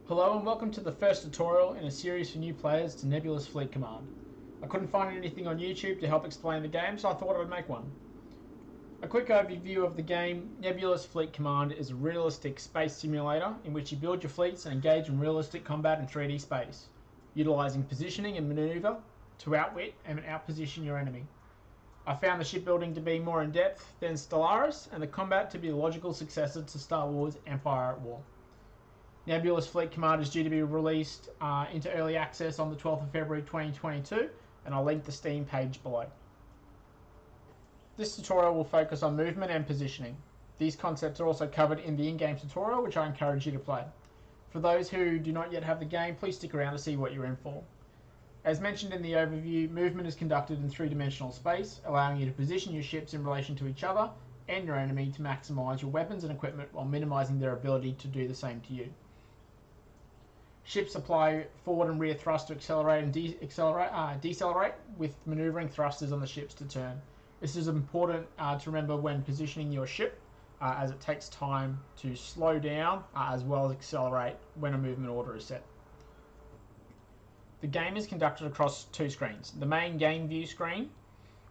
Hello and welcome to the first tutorial in a series for new players to Nebulous Fleet Command. I couldn't find anything on YouTube to help explain the game, so I thought I'd make one. A quick overview of the game: Nebulous Fleet Command is a realistic space simulator in which you build your fleets and engage in realistic combat in 3D space, utilising positioning and manoeuvre to outwit and outposition your enemy. I found the shipbuilding to be more in depth than Stellaris, and the combat to be the logical successor to Star Wars Empire at War. Nebulous Fleet Command is due to be released into early access on the 12th of February 2022, and I'll link the Steam page below. This tutorial will focus on movement and positioning. These concepts are also covered in the in-game tutorial, which I encourage you to play. For those who do not yet have the game, please stick around to see what you're in for. As mentioned in the overview, movement is conducted in three-dimensional space, allowing you to position your ships in relation to each other and your enemy to maximise your weapons and equipment while minimising their ability to do the same to you. Ships apply forward and rear thrust to accelerate and decelerate with manoeuvring thrusters on the ships to turn. This is important to remember when positioning your ship, as it takes time to slow down as well as accelerate when a movement order is set. The game is conducted across two screens. The main game view screen,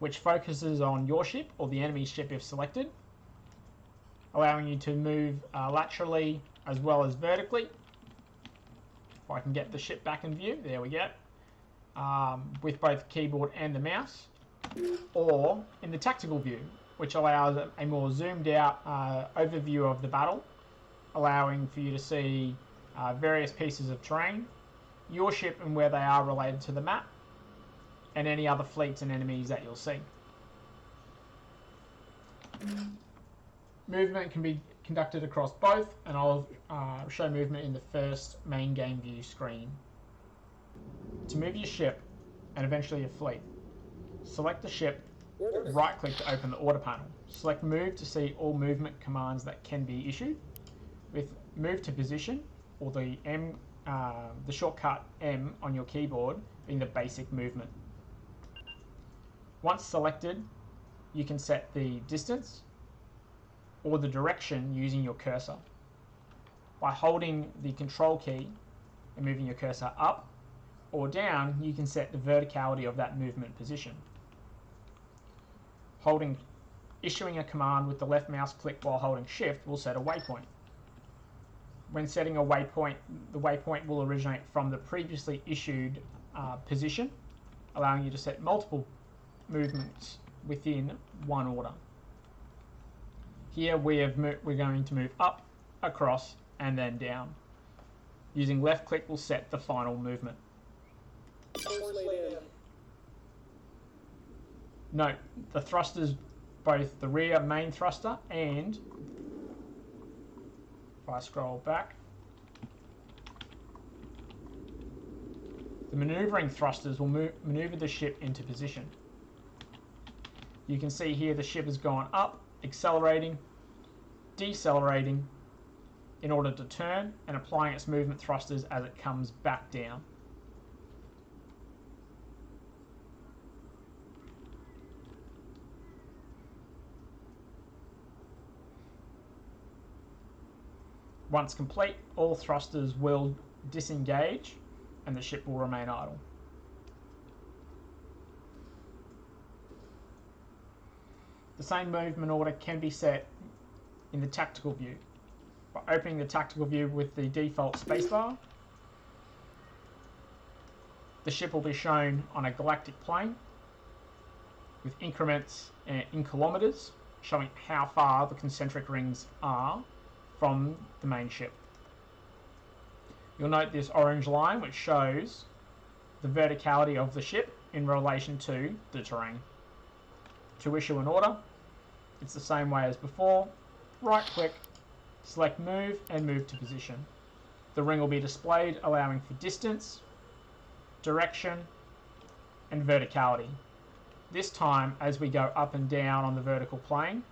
which focuses on your ship or the enemy's ship if selected, allowing you to move laterally as well as vertically. If I can get the ship back in view, there we go, with both the keyboard and the mouse, or in the tactical view, which allows a more zoomed out overview of the battle, allowing for you to see various pieces of terrain, your ship and where they are related to the map, and any other fleets and enemies that you'll see. Movement can be conducted across both, and I'll show movement in the first main game view screen. To move your ship and eventually your fleet, select the ship, right click to open the order panel. Select move to see all movement commands that can be issued, with move to position or the shortcut M on your keyboard being the basic movement. Once selected, you can set the distance or the direction using your cursor. By holding the control key and moving your cursor up or down, you can set the verticality of that movement position. Issuing a command with the left mouse click while holding shift will set a waypoint. When setting a waypoint, the waypoint will originate from the previously issued position, allowing you to set multiple movements within one order. Here we're going to move up, across, and then down. Using left click will set the final movement. Note, the thrusters, both the rear main thruster and, if I scroll back, the manoeuvring thrusters will manoeuvre the ship into position. You can see here the ship has gone up, accelerating, decelerating in order to turn, and applying its movement thrusters as it comes back down. Once complete, all thrusters will disengage and the ship will remain idle. The same movement order can be set in the tactical view. By opening the tactical view with the default spacebar, the ship will be shown on a galactic plane with increments in kilometers, showing how far the concentric rings are from the main ship. You'll note this orange line which shows the verticality of the ship in relation to the terrain. To issue an order, it's the same way as before. Right click, select move, and move to position. The ring will be displayed, allowing for distance, direction, and verticality. This time, as we go up and down on the vertical plane,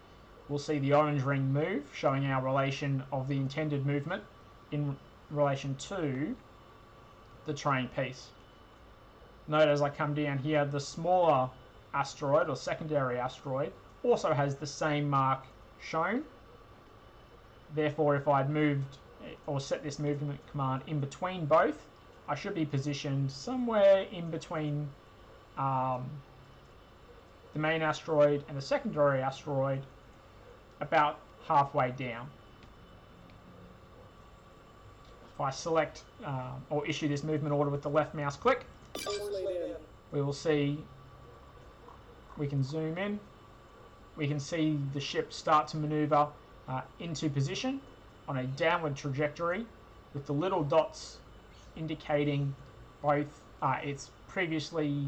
we'll see the orange ring move, showing our relation of the intended movement in relation to the terrain piece. Note as I come down here, the smaller asteroid or secondary asteroid also has the same mark shown. Therefore, if I'd moved or set this movement command in between both, I should be positioned somewhere in between the main asteroid and the secondary asteroid, about halfway down. If I select or issue this movement order with the left mouse click, we will see, we can zoom in, we can see the ship start to maneuver into position on a downward trajectory, with the little dots indicating both its previously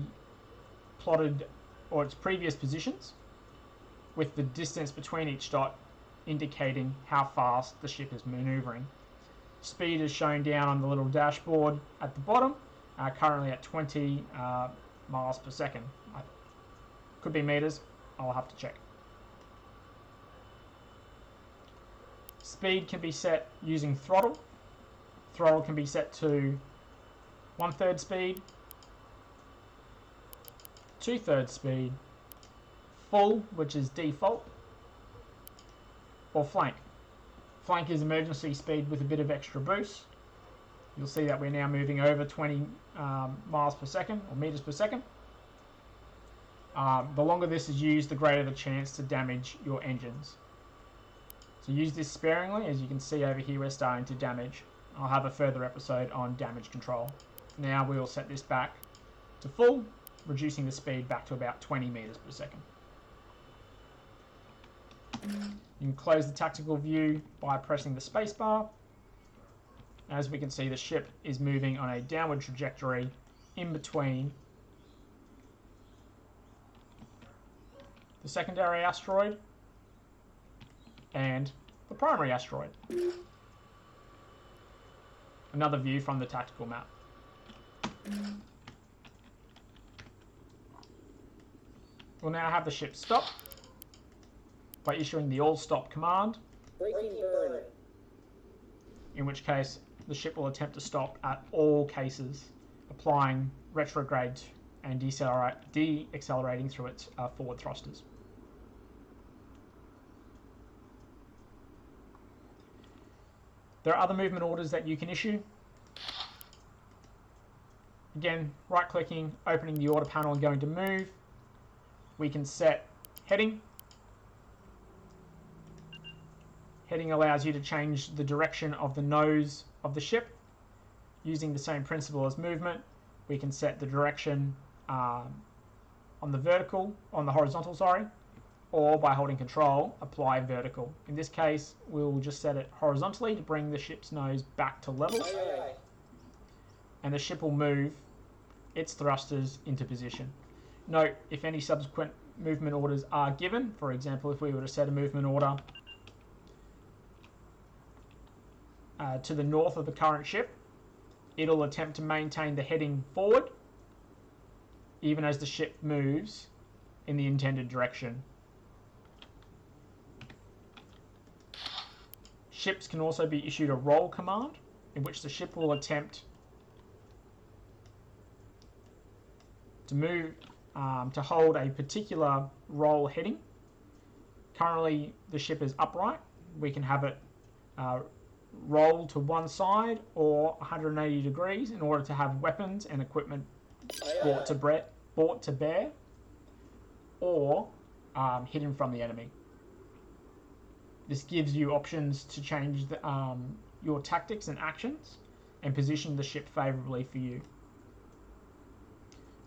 plotted or its previous positions, with the distance between each dot indicating how fast the ship is maneuvering. Speed is shown down on the little dashboard at the bottom, currently at 20 miles per second. Could be meters, I'll have to check. Speed can be set using throttle. Throttle can be set to 1/3 speed, 2/3 speed, full, which is default, or flank. Flank is emergency speed with a bit of extra boost. You'll see that we're now moving over 20 miles per second, or meters per second. The longer this is used, the greater the chance to damage your engines. So use this sparingly. As you can see over here, we're starting to damage. I'll have a further episode on damage control. Now we will set this back to full, reducing the speed back to about 20 meters per second. You can close the tactical view by pressing the spacebar. As we can see, the ship is moving on a downward trajectory in between the secondary asteroid and the primary asteroid. Another view from the tactical map. We'll now have the ship stop by issuing the all stop command, in which case the ship will attempt to stop at all cases, applying retrograde and deaccelerating through its forward thrusters. There are other movement orders that you can issue. Again, right clicking, opening the order panel and going to move. We can set heading. Heading allows you to change the direction of the nose of the ship. Using the same principle as movement, we can set the direction on the horizontal, sorry, or by holding control, apply vertical. In this case, we'll just set it horizontally to bring the ship's nose back to level. And the ship will move its thrusters into position. Note, if any subsequent movement orders are given, for example, if we were to set a movement order to the north of the current ship, it'll attempt to maintain the heading forward, even as the ship moves in the intended direction. Ships can also be issued a roll command, in which the ship will attempt to move to hold a particular roll heading. Currently, the ship is upright. We can have it roll to one side or 180 degrees in order to have weapons and equipment brought to bear, or hidden from the enemy. This gives you options to change your tactics and actions and position the ship favourably for you.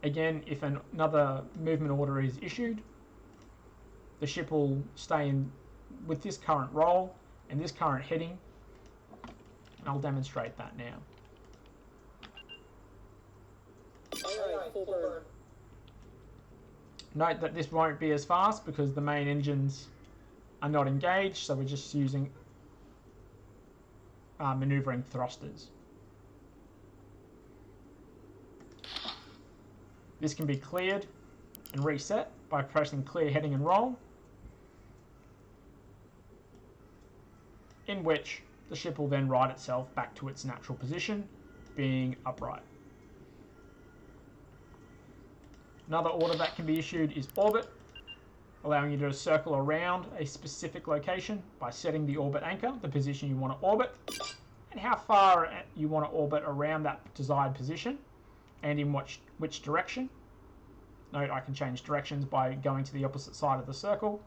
Again, if another movement order is issued, the ship will stay in with this current roll and this current heading. I'll demonstrate that now. Note that this won't be as fast because the main engines are not engaged, so we're just using maneuvering thrusters. This can be cleared and reset by pressing clear heading and roll, in which the ship will then right itself back to its natural position, being upright. Another order that can be issued is orbit, allowing you to circle around a specific location by setting the orbit anchor, the position you want to orbit. and how far you want to orbit around that desired position and in which direction. Note I can change directions by going to the opposite side of the circle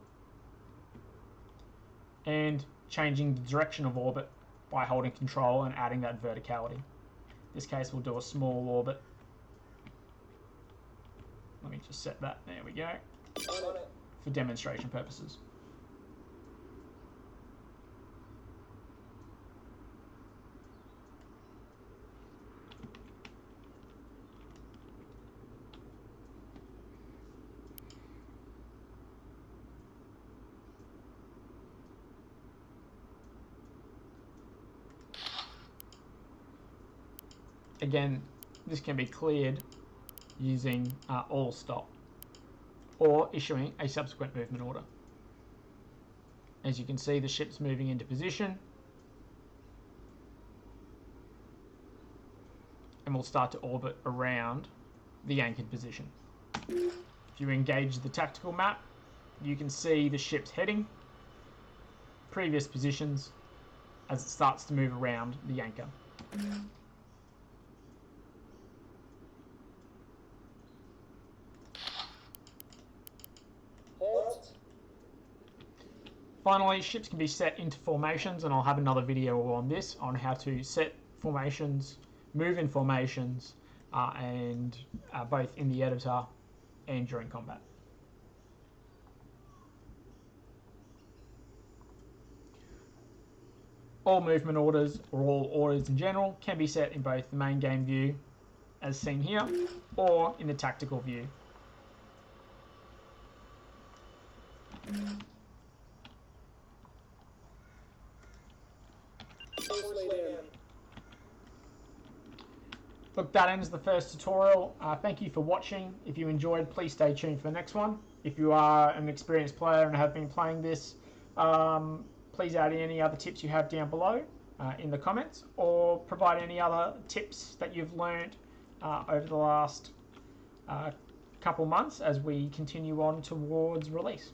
and changing the direction of orbit by holding control and adding that verticality. In this case we'll do a small orbit. Let me just set that, there we go, for demonstration purposes. Again, this can be cleared using all stop or issuing a subsequent movement order. As you can see, the ship's moving into position and we'll start to orbit around the anchored position. If you engage the tactical map, you can see the ship's heading, previous positions as it starts to move around the anchor. Finally, ships can be set into formations, and I'll have another video on this, on how to set formations, move in formations, and both in the editor and during combat. All movement orders, or all orders in general, can be set in both the main game view, as seen here, or in the tactical view. Look, that ends the first tutorial. Thank you for watching. If you enjoyed, please stay tuned for the next one. If you are an experienced player and have been playing this, please add any other tips you have down below in the comments, or provide any other tips that you've learned over the last couple months as we continue on towards release.